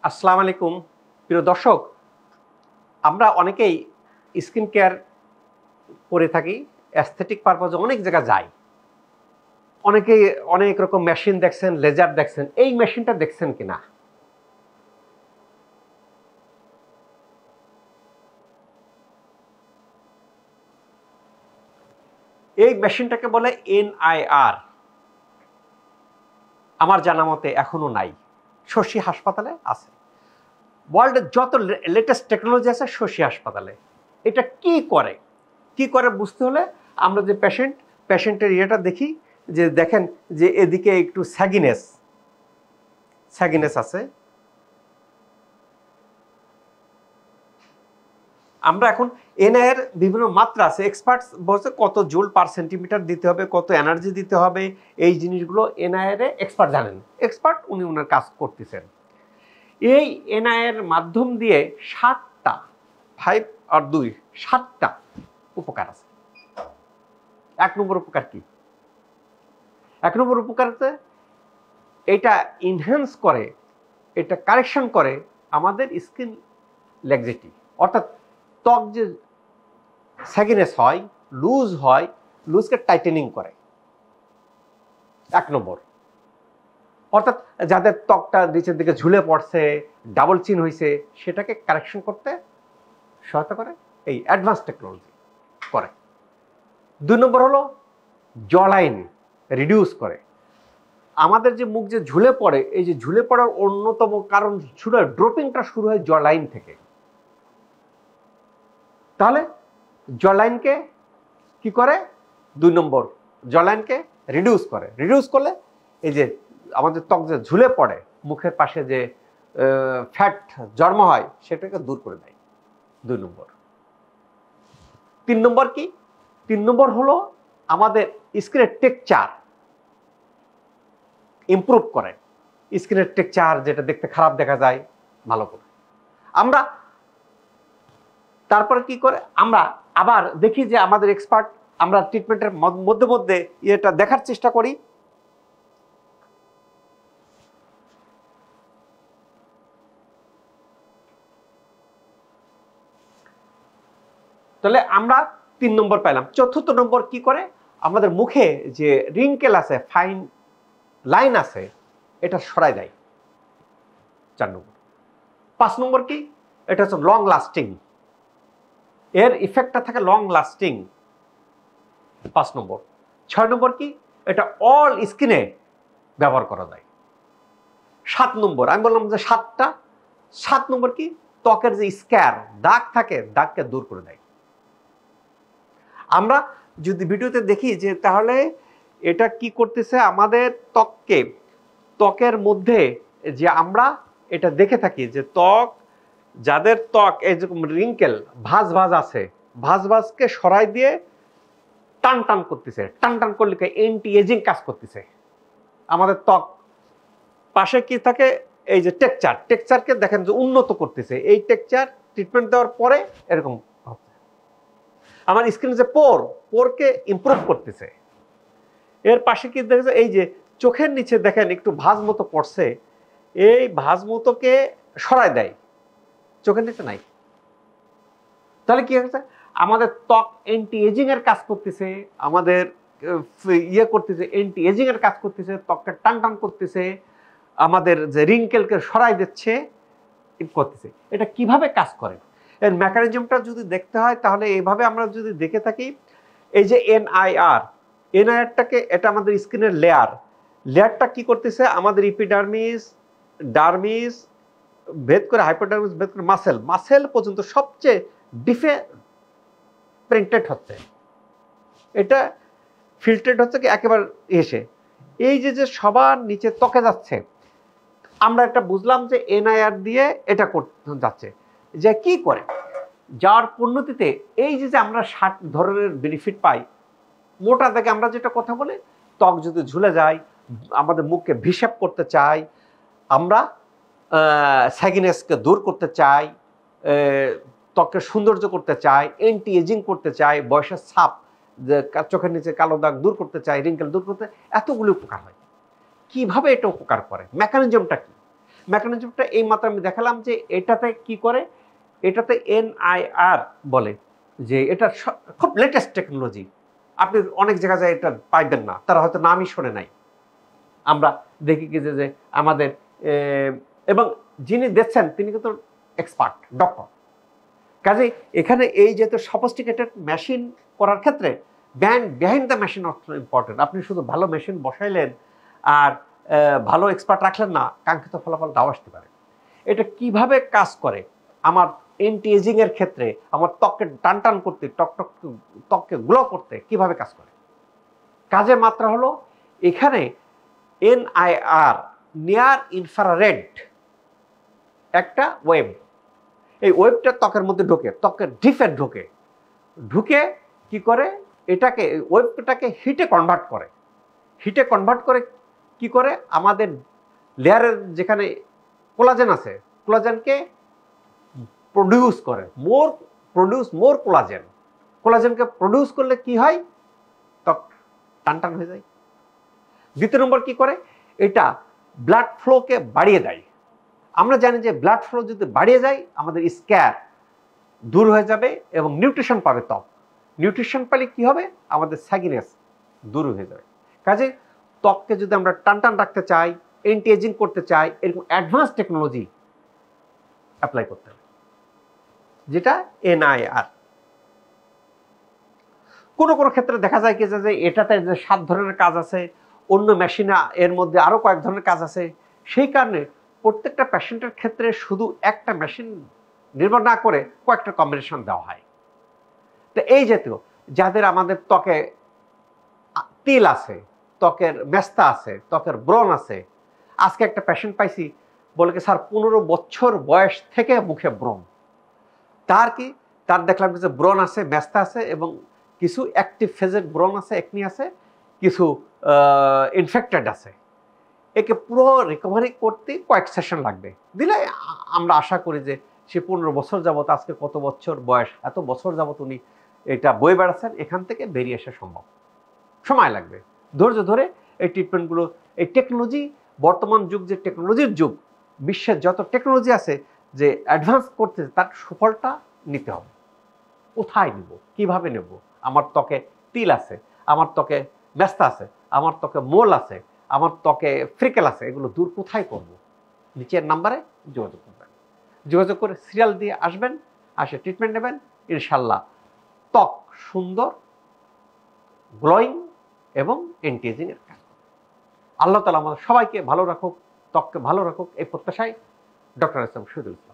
আসসালামু আলাইকুম প্রিয় দর্শক, আমরা অনেকেই স্কিন কেয়ার করে থাকি। অ্যাস্থেটিক পারপাজে অনেক জায়গায় যাই। অনেকেই অনেক রকম মেশিন দেখছেন, লেজার দেখছেন। এই মেশিনটা দেখছেন কিনা? এই মেশিনটাকে বলে NIR। আমার জানা মতে এখনো নাই, শশী হাসপাতালে আছে। ওয়ার্ল্ডের যত লেটেস্ট টেকনোলজি আছে শশী হাসপাতালে। এটা কি করে বুঝতে হলে আমরা যে পেশেন্টের ইয়েটা দেখি, যে দেখেন যে এদিকে একটু স্যাগিনেস আছে। আমরা এখন এনআইয়ের বিভিন্ন মাত্রা আছে। এক্সপার্টস বলছে কত জুল পার সেন্টিমিটার দিতে হবে, কত এনার্জি দিতে হবে। এই জিনিসগুলো এনআইয়ের এক্সপার্ট জানেন। এক্সপার্ট উনি ওনার কাজ করতেছেন। এই এনআইয়ের মাধ্যম দিয়ে 7টা 7টা উপকার আছে। 1 নম্বর উপকার কি? 1 নম্বর উপকার হচ্ছে এটা ইনহ্যান্স করে, এটা কারেকশন করে আমাদের স্কিন ল্যাক্সিটি, অর্থাৎ ত্বক যে স্যাগিনেস হয়, লুজকে টাইটেনিং করে। 1 নম্বর, অর্থাৎ যাদের ত্বকটা নিচের দিকে ঝুলে পড়ছে, ডাবল চিন হয়েছে, সেটাকে কারেকশন করতে সহায়তা করে এই অ্যাডভান্স টেকনোলজি করে। 2 নম্বর হলো জলাইন রিডিউস করে। আমাদের যে মুখ যে ঝুলে পড়ে, এই যে ঝুলে পড়ার অন্যতম কারণ ড্রপিংটা শুরু হয় জলাইন থেকে। তাহলে জলাইনকে কি করে? 2 নম্বর, জলাইনকে রিডিউস করলে এই যে আমাদের ত্বক যে ঝুলে পড়ে, মুখের পাশে যে ফ্যাট জন্ম হয়, সেটাকে দূর করে দেয়। 2 নম্বর। 3 নম্বর কি? 3 নম্বর হলো আমাদের স্কিনের টেক্সচার ইমপ্রুভ করে। স্কিনের টেক্সচার যেটা দেখতে খারাপ দেখা যায়, ভালো করে। আমরা তারপরে কি করে? আমরা আবার দেখি যে আমাদের এক্সপার্ট, আমরা ট্রিটমেন্টের মধ্যে এটা দেখার চেষ্টা করি। তাহলে আমরা 3 নম্বর পেলাম। 4র্থ নম্বর কি করে? আমাদের মুখে যে রিঙ্কেল আছে, ফাইন লাইন আছে, এটা সরাই দেয়। 4 নম্বর। 5 নম্বর কি? এটা হচ্ছে লং লাস্টিং। এর ইফেক্টটা থাকে লং লাস্টিং। 5 নম্বর। 6 নম্বর কি? এটা অল স্কিনে ব্যবহার করা যায়। 7 নম্বর, আমি বললাম যে 7টা। 7 নম্বর কি? ত্বকের যে স্ক্যার, দাগ থাকে, দাগকে দূর করে দেয়। আমরা যদি ভিডিওতে দেখি যে তাহলে এটা কি করতেছে আমাদের ত্বকের মধ্যে, যে আমরা এটা দেখে থাকি যে যাদের ত্বক এই যেরকম রিঙ্কেল, ভাঁজ আছে, ভাঁজকে সরাই দিয়ে টান করতেছে। টান করলে অ্যান্টি এজিং কাজ করতেছে। আমাদের ত্বক পাশে কি থাকে? এই যে টেক্সচারকে দেখেন যে উন্নত করতেছে। এই টেক্সচার ট্রিটমেন্ট দেওয়ার পরে এরকম আমার স্কিনে যে পোরকে ইমপ্রুভ করতেছে। এর পাশে কি দেখেছে? এই যে চোখের নিচে দেখেন একটু ভাঁজ মতো পড়ছে, এই ভাঁজ মতোকে সরাই দেয়, চোখের নিচে নাই। তাহলে কি হচ্ছে? আমাদের ত্বক অ্যান্টি এজিং এর কাজ করতেছে, আমাদের অ্যান্টি এজিং এর কাজ করতেছে, ত্বককে টান করতেছে, আমাদের যে রিঙ্কেলকে সরাই দিচ্ছে, করতেছে। এটা কিভাবে কাজ করে? এর মেকানিজমটা যদি দেখতে হয়, তাহলে এইভাবে আমরা যদি দেখে থাকি, এই যে এনআইআরটাকে, এটা আমাদের স্কিনের লেয়ারটা কি করতেছে? আমাদের ইপিডার্মিস, ডার্মিস ভেদ করে, হাইপোডার্মিস ভেদ করে মাসেল পর্যন্ত সবচেয়ে ডিপে প্রিন্টেড হচ্ছে। এটা ফিল্টারেড হচ্ছে কি একেবারে এসে এই যে সবার নিচে ত্বকে যাচ্ছে। আমরা একটা বুঝলাম যে এনআইআর দিয়ে এটা করতে যাচ্ছে। যে কি করে? যার পরিণতিতে এই যে আমরা 60 ধরনের বেনিফিট পাই। মোটা দাগে আমরা যেটা কথা বলি, ত্বক যদি ঝুলে যায়, আমাদের মুখকে ভিশেপ করতে চাই, আমরা স্যাগিনেসকে দূর করতে চাই, ত্বকের সৌন্দর্য করতে চাই, অ্যান্টি এজিং করতে চাই, বয়সের ছাপ, যে চোখের নিচে কালো দাগ দূর করতে চাই, রিঙ্কেল দূর করতে, এতগুলো উপকার হয়। কিভাবে এটা উপকার করে? মেকানিজমটা কি? মেকানিজমটা এই মাত্র আমি দেখালাম যে এটাতে কি করে, এটাতে NIR বলে, যে এটা খুব লেটেস্ট টেকনোলজি, আপনি অনেক জায়গায় এটা পাইবেন না, তারা হয়তো নামই শোনে নাই। আমরা দেখি কি যে আমাদের এবং যিনি দেখছেন তিনি কিন্তু এক্সপার্ট ডক্টর। কাজে এখানে এই যে সফিস্টিকেটেড মেশিন করার ক্ষেত্রে behind the machine of important. আপনি শুধু ভালো মেশিন বসাইলেন আর ভালো এক্সপার্ট রাখলেন না, কাঙ্ক্ষিত ফলাফল নাও আসতে পারে। এটা কিভাবে কাজ করে, আমার এন্টি এজিং এর ক্ষেত্রে আমার ত্বককে টান করতে, ত্বককে গ্লো করতে কিভাবে কাজ করে। কাজের মাত্রা হলো এখানে NIR, নিয়ার ইনফ্রারেড একটা ওয়েব, এই ওয়েবটা ত্বকের মধ্যে ঢোকে, ত্বকের ডিপে ঢুকে কি করে, এটাকে ওয়েবটাকে হিটে কনভার্ট করে কি করে, আমাদের লেয়ারের যেখানে কোলাজেন আছে, কোলাজেনকে প্রডিউস করে, মোর কোলাজেনকে প্রডিউস করলে কি হয়, ত্বক টান হয়ে যায়। দ্বিতীয় নম্বর কি করে, এটা ব্লাড ফ্লোকে বাড়িয়ে দেয়। আমরা জানি যে ব্লাড ফ্লো যদি বাড়িয়ে যায় আমাদের স্ক্যার দূর হয়ে যাবে এবং নিউট্রিশন পাবে ত্বক। নিউট্রিশন পেলে কি হবে, আমাদের স্যাগিনেস দূর হয়ে যাবে। কাজে ত্বককে যদি আমরা টান রাখতে চাই, এন্টি এজিং করতে চাই, এরকম অ্যাডভান্স টেকনোলজি অ্যাপ্লাই করতে হবে, যেটা NIR। কোনো ক্ষেত্রে দেখা যায় কি যে এটাতে যে 7 ধরনের কাজ আছে, অন্য মেশিনে এর মধ্যে আরো কয়েক ধরনের কাজ আছে। সেই কারণে প্রত্যেকটা পেশেন্টের ক্ষেত্রে শুধু একটা মেশিন নির্ভর না করে কয়েকটা কম্বিনেশন দেওয়া হয়। তো এই জাতীয় যাদের আমাদের ত্বকে তিল আছে, ত্বকের মেস্তা আছে, ত্বকের ব্রণ আছে, আজকে একটা পেশেন্ট পাইছি বলে কি স্যার 15 বছর বয়স থেকে মুখে ব্রণ। তার দেখলাম যে ব্রণ আছে, মেস্তা আছে এবং কিছু অ্যাক্টিভ ফেজের ব্রণ আছে, একনি আছে, কিছু ইনফেক্টেড আছে। একে পুরো রিকভারি করতে কয়েক সেশন লাগবে দিলে আমরা আশা করি যে সে 15 বছর যাবত, আজকে কত বছর বয়স, এত বছর যাবত উনি এটা বয়ে বেড়াচ্ছেন, এখান থেকে বেরিয়ে আসা সম্ভব। সময় লাগবে, ধৈর্য ধরে এই ট্রিটমেন্টগুলো, এই টেকনোলজি, বর্তমান যুগ যে টেকনোলজির যুগ, বিশ্বের যত টেকনোলজি আছে যে অ্যাডভান্স করতে, তার সুফলটা নিতে হবে। কোথায় নেব, কিভাবে নেব, আমার ত্বকে তিল আছে, আমার ত্বকে মেস্তা আছে, আমার ত্বকে মোল আছে, আমার ত্বকে ফ্রিকেল আছে, এগুলো দূর কোথায় করব? নিচের নাম্বারে যোগাযোগ করবেন, যোগাযোগ করে সিরিয়াল দিয়ে আসবেন, আসে ট্রিটমেন্ট নেবেন, ইনশাল্লাহ ত্বক সুন্দর, গ্লোয়িং এবং এন্টি এজিং এর কাজ। আল্লাহ তাআলা আমাদের সবাইকে ভালো রাখুক, ত্বককে ভালো রাখুক, এই প্রত্যাশায় doctor S M Shahidul Islam.